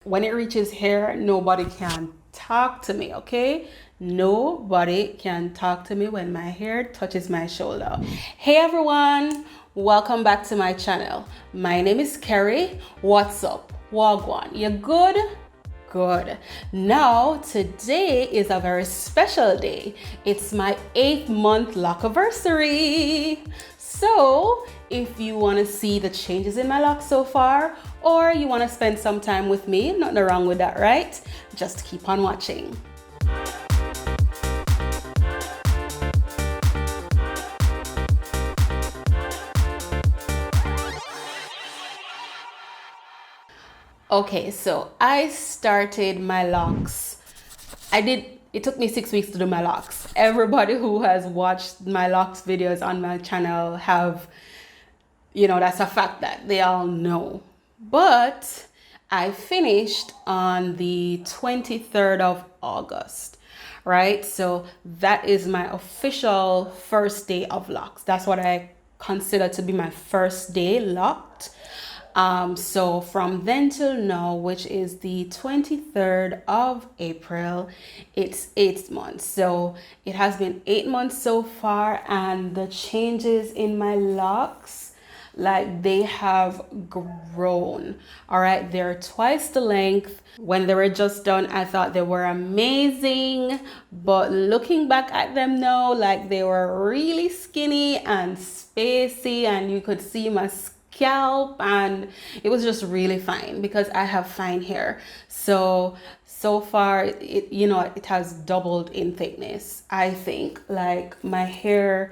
When it reaches here, nobody can talk to me, okay? Nobody can talk to me when my hair touches my shoulder. Hey everyone, welcome back to my channel. My name is Kerry. What's up? Wagwan. You good? Good. Now, today is a very special day. It's my 8-month lock anniversary. So, if you want to see the changes in my locks so far, or you want to spend some time with me, nothing wrong with that, right? Just keep on watching. Okay, so I started my locks. It took me 6 weeks to do my locks. Everybody who has watched my locks videos on my channel have, that's a fact that they all know. But I finished on the 23rd of August, right? So that is my official first day of locks. That's what I consider to be my first day locked. So from then till now, which is the 23rd of April, it's 8 months. So it has been 8 months so far, and the changes in my locks, like, they have grown. All right, they're twice the length. When they were just done, I thought they were amazing, but looking back at them now, like, they were really skinny and spacey, and you could see my scalp, and it was just really fine because I have fine hair. So far it has doubled in thickness. I think, like, my hair,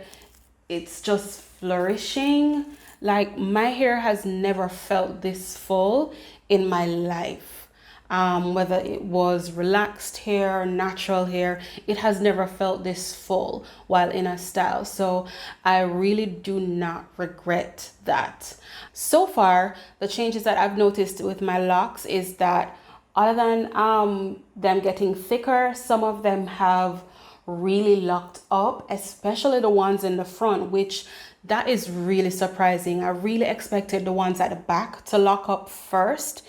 it's just flourishing. Like, my hair has never felt this full in my life. Whether it was relaxed hair, natural hair, it has never felt this full while in a style. So I really do not regret that. So far, the changes that I've noticed with my locks is that, other than them getting thicker, some of them have really locked up, especially the ones in the front, which that is really surprising. I really expected the ones at the back to lock up first,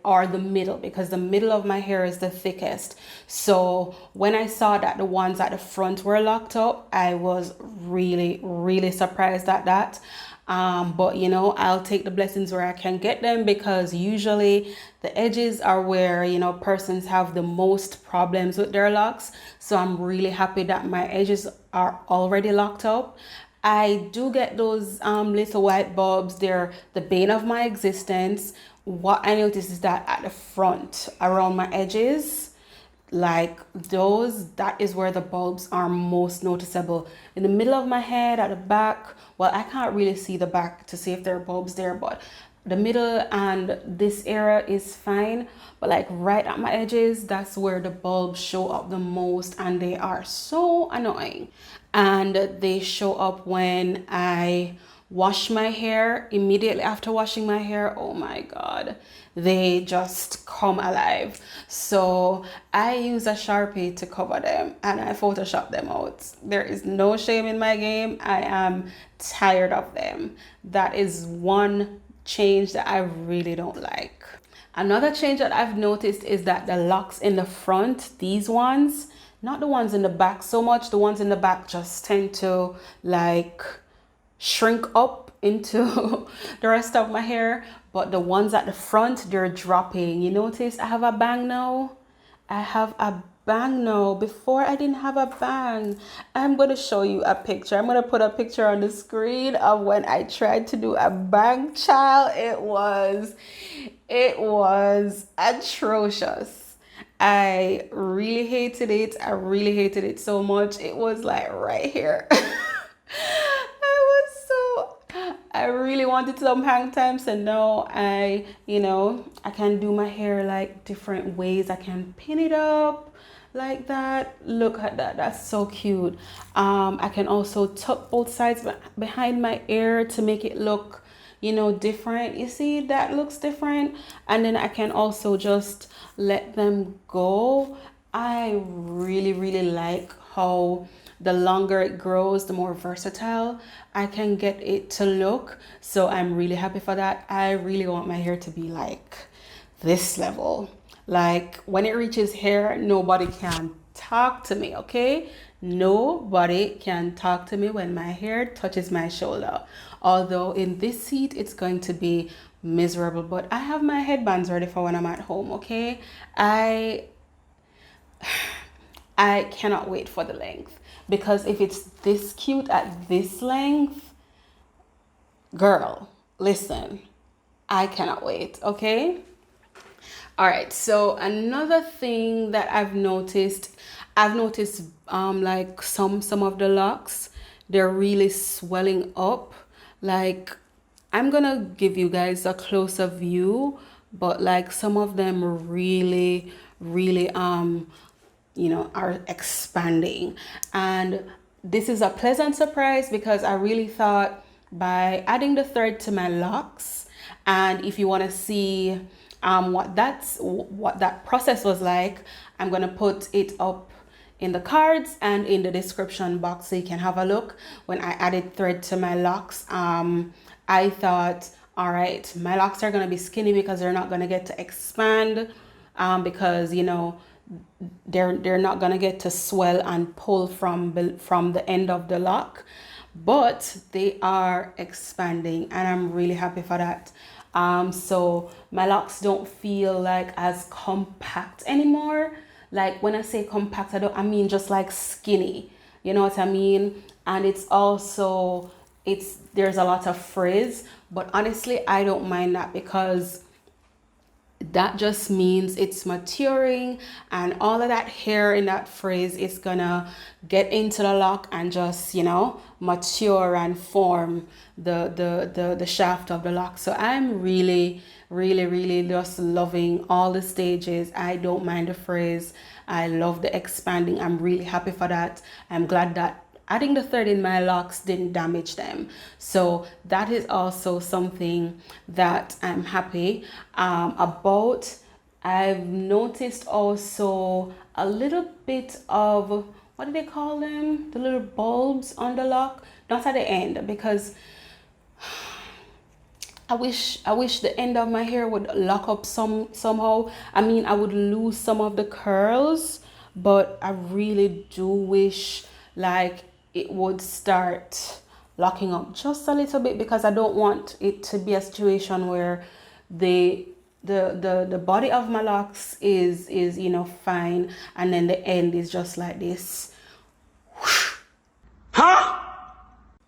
or the middle, because the middle of my hair is the thickest. So when I saw that the ones at the front were locked up, I was really, really surprised at that. But I'll take the blessings where I can get them, because usually the edges are where, persons have the most problems with their locks. So I'm really happy that my edges are already locked up. I do get those little white bulbs. They're the bane of my existence. What I noticed is that at the front, around my edges, like those, that is where the bulbs are most noticeable. In the middle of my head, at the back, well, I can't really see the back to see if there are bulbs there, but the middle and this area is fine. But like right at my edges, that's where the bulbs show up the most, and they are so annoying. And they show up when I wash my hair. Immediately after washing my hair, oh my god, they just come alive. So I use a Sharpie to cover them, and I Photoshop them out. There is no shame in my game. I am tired of them. That is one change that I really don't like. Another change that I've noticed is that the locks in the front, these ones, not the ones in the back so much. The ones in the back just tend to, like, shrink up into the rest of my hair, but the ones at the front, they're dropping. You notice I have a bang now? I have a bang now. Before, I didn't have a bang. I'm going to show you a picture. I'm going to put a picture on the screen of when I tried to do a bang, child. It was atrocious. I really hated it. I really hated it so much. It was like right here. I really wanted some hang time, so now I can do my hair like different ways. I can pin it up like that. Look at that. That's so cute. I can also tuck both sides behind my ear to make it look different. You see, that looks different. And then I can also just let them go. I really, really like how the longer it grows, the more versatile I can get it to look. So I'm really happy for that. I really want my hair to be like this level. Like when it reaches here, nobody can talk to me, okay? Nobody can talk to me when my hair touches my shoulder. Although in this seat, it's going to be miserable, but I have my headbands ready for when I'm at home, okay? I cannot wait for the length, because if it's this cute at this length, girl, listen, I cannot wait, okay? All right, so another thing that I've noticed like some of the locks, they're really swelling up. Like I'm gonna give you guys a closer view, but like some of them really are expanding. And this is a pleasant surprise, because I really thought by adding the thread to my locks, and if you want to see what that process was like, I'm gonna put it up in the cards and in the description box so you can have a look. When I added thread to my locks, I thought, all right, my locks are gonna be skinny because they're not gonna get to expand, because they're not gonna get to swell and pull from the end of the lock, but they are expanding, and I'm really happy for that. So my locks don't feel like as compact anymore. Like when I say compact, I mean just like skinny. You know what I mean? And it's also, there's a lot of frizz, but honestly, I don't mind that, because that just means it's maturing, and all of that hair in that frizz is gonna get into the lock and just mature and form the shaft of the lock. So I'm really just loving all the stages. I don't mind the frizz. I love the expanding. I'm really happy for that. I'm glad that adding the thread in my locks didn't damage them. So that is also something that I'm happy about. I've noticed also a little bit of, what do they call them? The little bulbs on the lock. Not at the end, because I wish the end of my hair would lock up somehow. I mean, I would lose some of the curls, but I really do wish like it would start locking up just a little bit, because I don't want it to be a situation where the body of my locks is fine, and then the end is just like this. Huh?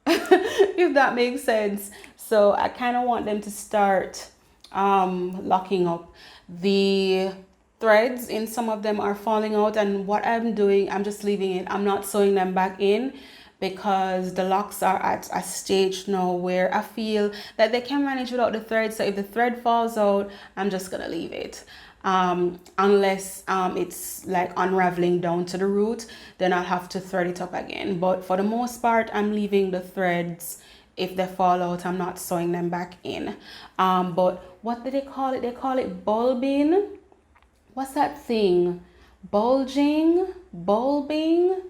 If that makes sense. So I kind of want them to start locking up. The threads in some of them are falling out, and what I'm doing, I'm just leaving it. I'm not sewing them back in, because the locks are at a stage now where I feel that they can manage without the thread. So if the thread falls out, I'm just gonna leave it. Unless it's like unraveling down to the root, then I'll have to thread it up again. But for the most part, I'm leaving the threads. If they fall out, I'm not sewing them back in. But what do they call it? They call it bulbing. What's that thing? Bulging? Bulbing?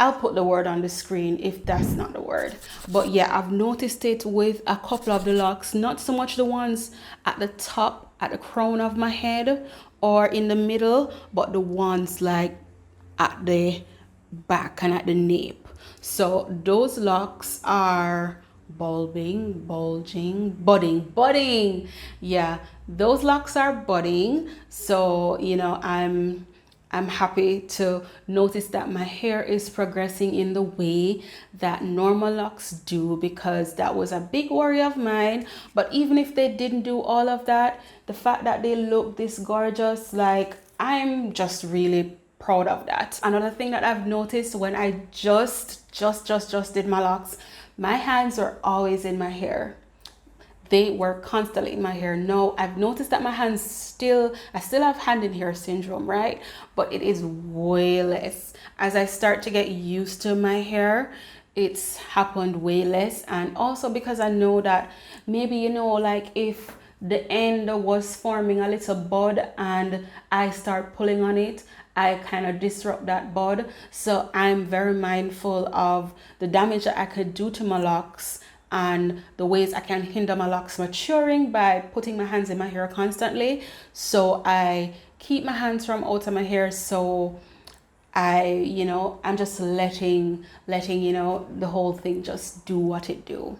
I'll put the word on the screen if that's not the word. But yeah, I've noticed it with a couple of the locks, not so much the ones at the top, at the crown of my head or in the middle, but the ones like at the back and at the nape. So those locks are bulbing, bulging, budding. Yeah, those locks are budding. So, I'm happy to notice that my hair is progressing in the way that normal locks do, because that was a big worry of mine. But even if they didn't do all of that, the fact that they look this gorgeous, like, I'm just really proud of that. Another thing that I've noticed when I just did my locks, my hands are always in my hair. They were constantly in my hair. No, I've noticed that my hands I still have hand in hair syndrome, right? But it is way less. As I start to get used to my hair, it's happened way less. And also because I know that maybe, like if the end was forming a little bud and I start pulling on it, I kind of disrupt that bud. So I'm very mindful of the damage that I could do to my locks and the ways I can hinder my locks maturing by putting my hands in my hair constantly. So I keep my hands from out of my hair, so I'm just letting the whole thing just do what it do.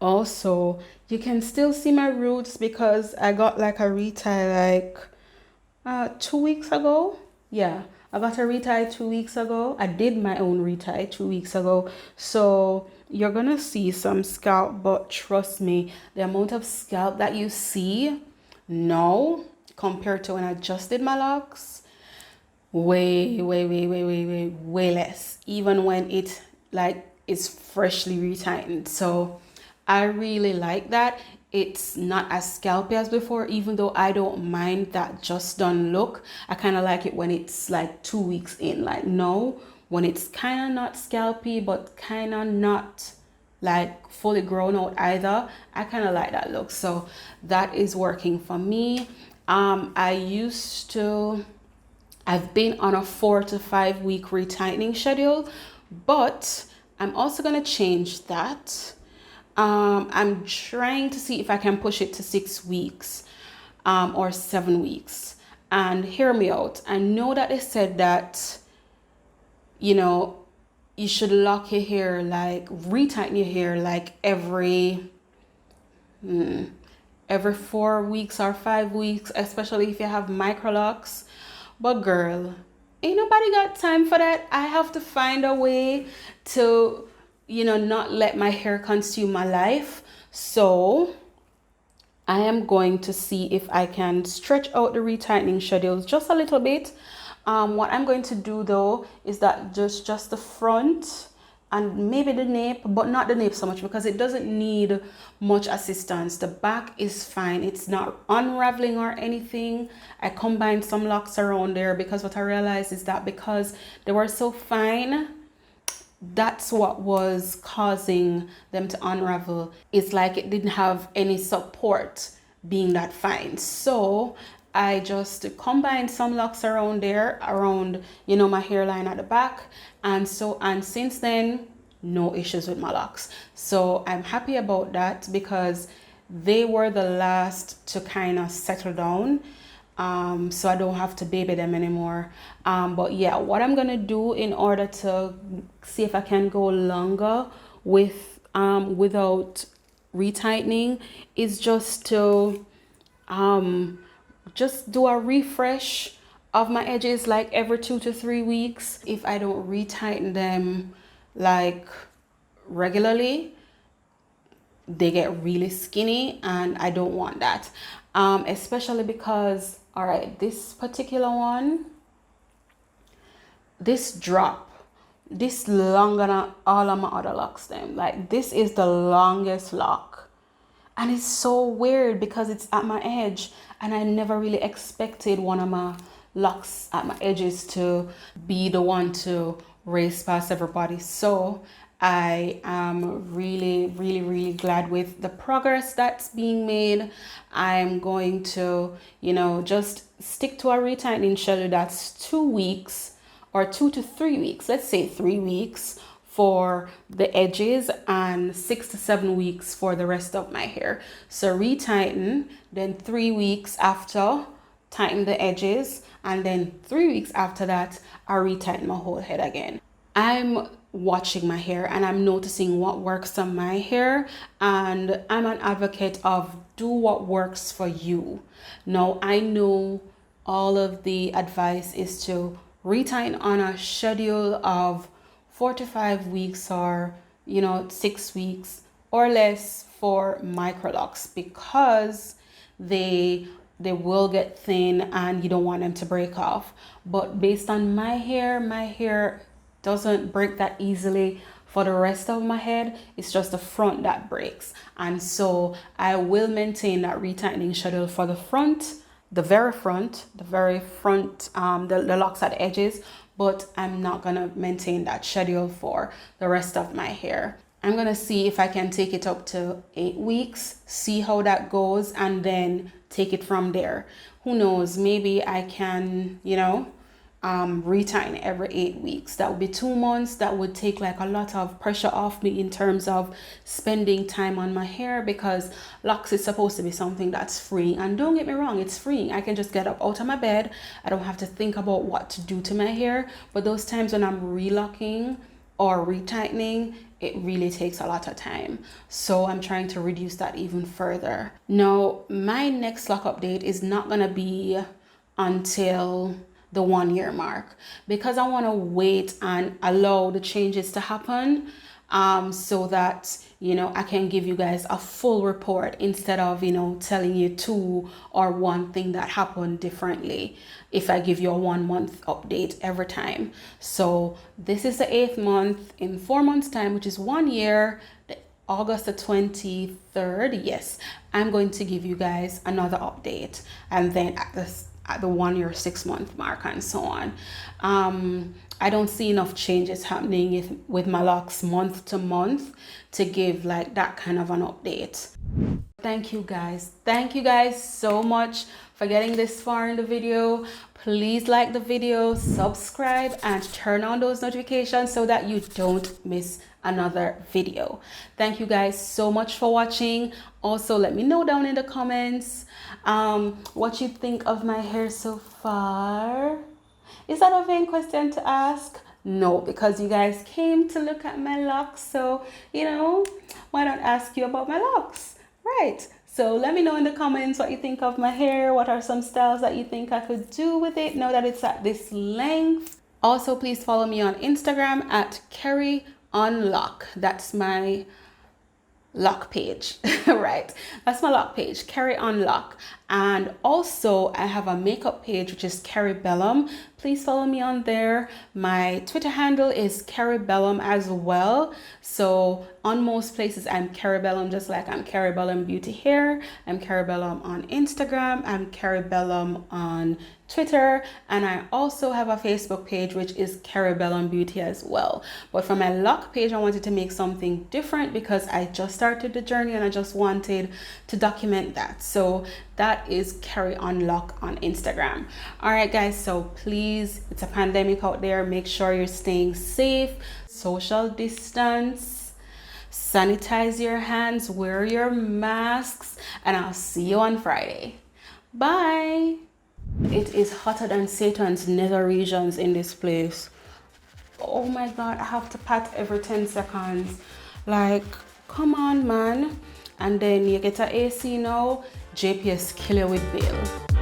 Also, you can still see my roots because I got like a retie like 2 weeks ago. Yeah, I got a retie 2 weeks ago. I did my own retie 2 weeks ago. So you're gonna see some scalp, but trust me, the amount of scalp that you see now compared to when I just did my locks, way less, even when it like is freshly retightened. So I really like that. It's not as scalpy as before, even though I don't mind that just done look. I kind of like it when it's like 2 weeks in. Like, no, when it's kind of not scalpy but kind of not like fully grown out either, I kind of like that look. So that is working for me. I've been on a 4 to 5 week retightening schedule, but I'm also going to change that. I'm trying to see if I can push it to 6 weeks or 7 weeks. And hear me out. I know that they said that, you should lock your hair, like retighten your hair like every 4 weeks or 5 weeks, especially if you have microlocs. But girl, ain't nobody got time for that. I have to find a way to, not let my hair consume my life. So I am going to see if I can stretch out the retightening schedules just a little bit. What I'm going to do though is that just the front and maybe the nape, but not the nape so much because it doesn't need much assistance. The back is fine. It's not unraveling or anything. I combined some locks around there because what I realized is that because they were so fine, that's what was causing them to unravel. It's like it didn't have any support being that fine. So I just combined some locks around there, around, my hairline at the back. And since then, no issues with my locks. So I'm happy about that because they were the last to kind of settle down. So I don't have to baby them anymore. But yeah, what I'm gonna do in order to see if I can go longer without retightening is just to just do a refresh of my edges like every 2 to 3 weeks. If I don't retighten them like regularly, they get really skinny and I don't want that. Especially because, all right, this particular one, this drop, this longer than all of my other locks them. Like, this is the longest lock. And it's so weird because it's at my edge and I never really expected one of my locks at my edges to be the one to race past everybody. So I am really glad with the progress that's being made. I'm going to, just stick to a retightening schedule that's 2 weeks or 2 to 3 weeks. Let's say 3 weeks for the edges and 6 to 7 weeks for the rest of my hair. So retighten, then 3 weeks after, tighten the edges, and then 3 weeks after that, I retighten my whole head again. I'm watching my hair and I'm noticing what works on my hair, and I'm an advocate of do what works for you. Now, I know all of the advice is to retighten on a schedule of 4 to 5 weeks or 6 weeks or less for microlocs because they will get thin and you don't want them to break off. But based on my hair doesn't break that easily. For the rest of my head, it's just the front that breaks, and so I will maintain that retightening schedule for the front, the very front, the locks at the edges, but I'm not gonna maintain that schedule for the rest of my hair. I'm gonna see if I can take it up to 8 weeks, see how that goes, and then take it from there. Who knows, maybe I can, retying every 8 weeks. That would be 2 months. That would take like a lot of pressure off me in terms of spending time on my hair, because locks is supposed to be something that's freeing. And don't get me wrong, it's freeing. I can just get up out of my bed. I don't have to think about what to do to my hair. But those times when I'm relocking or retightening, it really takes a lot of time. So I'm trying to reduce that even further. Now, my next lock update is not gonna be until the 1 year mark, because I want to wait and allow the changes to happen, so that, you know, I can give you guys a full report instead of, you know, telling you 2 or 1 thing that happened differently if I give you a 1 month update every time. So this is the 8th month. In 4 months time, which is 1 year, August the 23rd, yes, I'm going to give you guys another update, and then at the 1 year 6 month mark and so on. I don't see enough changes happening with my locks month to month to give like that kind of an update. Thank you guys so much for getting this far in the video. Please like the video, subscribe, and turn on those notifications so that you don't miss another video. Thank you guys so much for watching. Also, let me know down in the comments what you think of my hair so far. Is that a vain question to ask? No, because you guys came to look at my locks, so, you know, why not ask you about my locks, right? So let me know in the comments what you think of my hair. What are some styles that you think I could do with it now that it's at this length? Also, please follow me on Instagram at carryonlock. That's my lock page. Right, that's my lock page, Carry On Lock. And also I have a makeup page, which is Caribellum. Please follow me on there. My Twitter handle is Caribellum as well. So on most places I'm Caribellum, just like I'm Caribellum Beauty Hair. I'm Caribellum on Instagram. I'm Caribellum on Twitter, and I also have a Facebook page, which is Caribellum Beauty as well. But for my lock page, I wanted to make something different because I just started the journey and I just wanted to document that. So that is Carry On Lock on Instagram. All right, guys, so please, it's a pandemic out there. Make sure you're staying safe, social distance, sanitize your hands, wear your masks, and I'll see you on Friday. Bye. It is hotter than Satan's nether regions in this place. Oh my God, I have to pat every 10 seconds. Like, come on, man. And then you get a AC now, JPS kill you with bill.